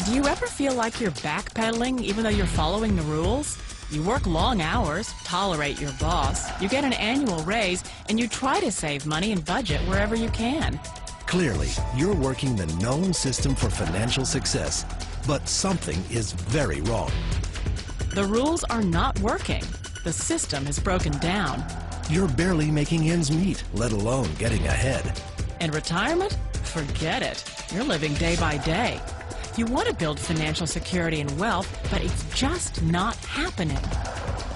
Do you ever feel like you're backpedaling even though you're following the rules? You work long hours, tolerate your boss, you get an annual raise, and you try to save money and budget wherever you can. Clearly, you're working the known system for financial success, but something is very wrong. The rules are not working. The system is broken down. You're barely making ends meet, let alone getting ahead. And retirement? Forget it. You're living day by day. You want to build financial security and wealth, but it's just not happening.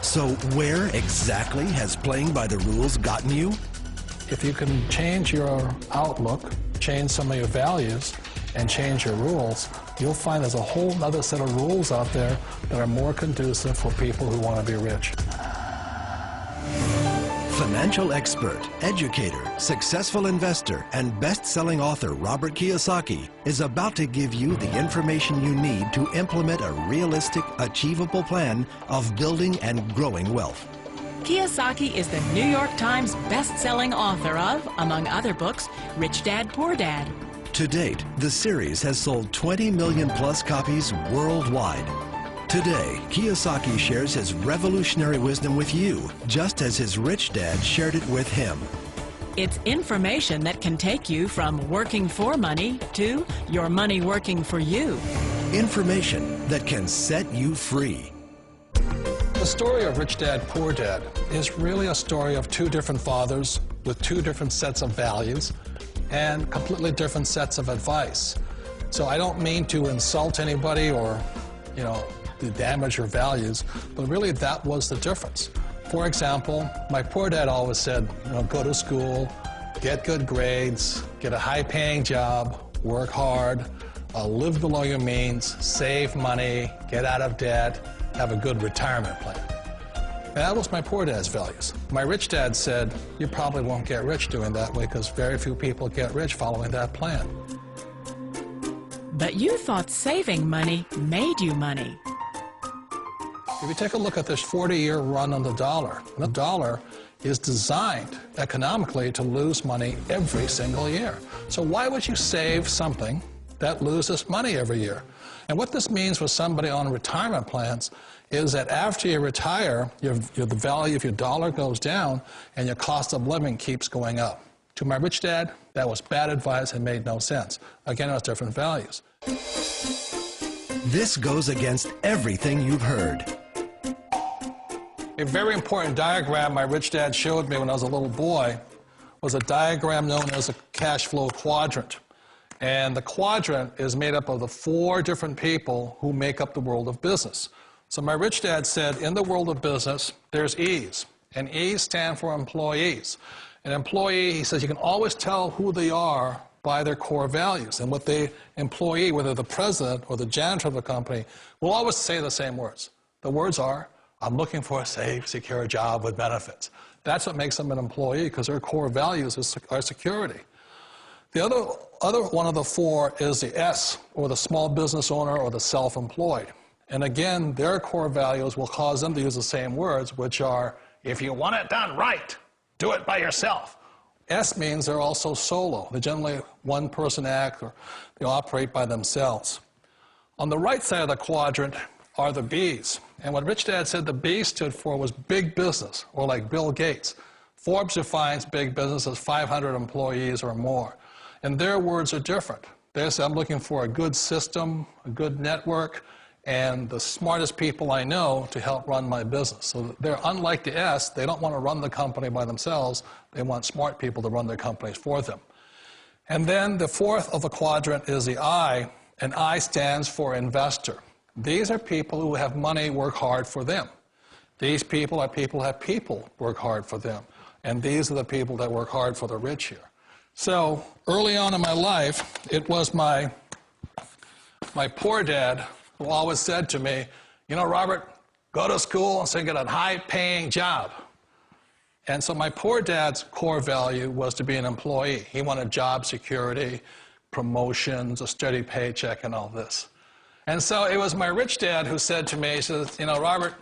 So where exactly has playing by the rules gotten you? If you can change your outlook, change some of your values, and change your rules, you'll find there's a whole other set of rules out there that are more conducive for people who want to be rich. Financial expert, educator, successful investor, and best-selling author Robert Kiyosaki is about to give you the information you need to implement a realistic, achievable plan of building and growing wealth. Kiyosaki is the New York Times best-selling author of, among other books, Rich Dad, Poor Dad. To date, the series has sold 20 million plus copies worldwide. Today, Kiyosaki shares his revolutionary wisdom with you, just as his rich dad shared it with him. It's information that can take you from working for money to your money working for you. Information that can set you free. The story of Rich Dad, Poor Dad is really a story of two different fathers with two different sets of values and completely different sets of advice. So I don't mean to insult anybody or, to damage your values, but really that was the difference. For example, my poor dad always said, go to school, get good grades, get a high-paying job, work hard, live below your means, save money, get out of debt, have a good retirement plan. And that was my poor dad's values. My rich dad said, you probably won't get rich doing that way because very few people get rich following that plan. But you thought saving money made you money. If you take a look at this 40-year run on the dollar is designed economically to lose money every single year. So why would you save something that loses money every year? And what this means for somebody on retirement plans is that after you retire, the value of your dollar goes down and your cost of living keeps going up. To my rich dad, that was bad advice and made no sense. Again, it was different values. This goes against everything you've heard. A very important diagram my rich dad showed me when I was a little boy was a diagram known as a cash flow quadrant. And the quadrant is made up of the 4 different people who make up the world of business. So my rich dad said, in the world of business, there's E's. And E's stand for employees. An employee, he says, you can always tell who they are by their core values. And what the employee, whether the president or the janitor of the company, will always say the same words. The words are, I'm looking for a safe, secure job with benefits. That's what makes them an employee, because their core values are security. The other one of the 4 is the S, or the small business owner or the self-employed. And again, their core values will cause them to use the same words, which are, if you want it done right, do it by yourself. S means they're also solo. They're generally one-person act, or they operate by themselves. On the right side of the quadrant are the B's. And what Rich Dad said the B stood for was big business, or like Bill Gates. Forbes defines big business as 500 employees or more. And their words are different. They say, I'm looking for a good system, a good network, and the smartest people I know to help run my business. So they're unlike the S. They don't want to run the company by themselves. They want smart people to run their companies for them. And then the 4th of the quadrant is the I, and I stands for investor. These are people who have money work hard for them. These people are people who have people work hard for them. And these are the people that work hard for the rich here. So early on in my life, it was my poor dad who always said to me, Robert, go to school and so get a high-paying job. And so my poor dad's core value was to be an employee. He wanted job security, promotions, a steady paycheck, and all this. And so it was my rich dad who said to me, he says, Robert,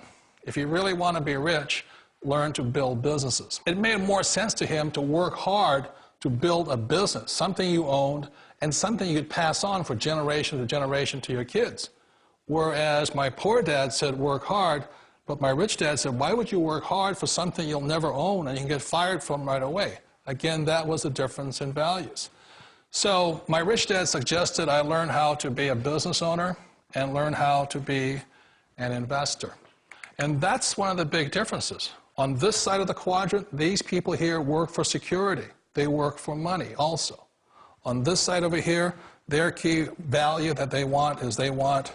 if you really want to be rich, learn to build businesses. It made more sense to him to work hard to build a business, something you owned, and something you could pass on for generation to generation to your kids. Whereas my poor dad said, work hard, but my rich dad said, why would you work hard for something you'll never own and you can get fired from right away? Again, that was the difference in values. So my rich dad suggested I learn how to be a business owner and learn how to be an investor. And that's one of the big differences. On this side of the quadrant, these people here work for security. They work for money also. On this side over here, their key value that they want is they want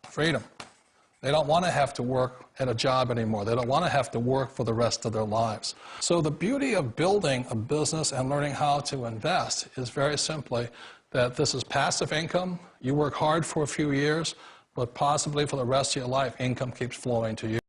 freedom. They don't want to have to work at a job anymore. They don't want to have to work for the rest of their lives. So the beauty of building a business and learning how to invest is very simply that this is passive income. You work hard for a few years, but possibly for the rest of your life, income keeps flowing to you.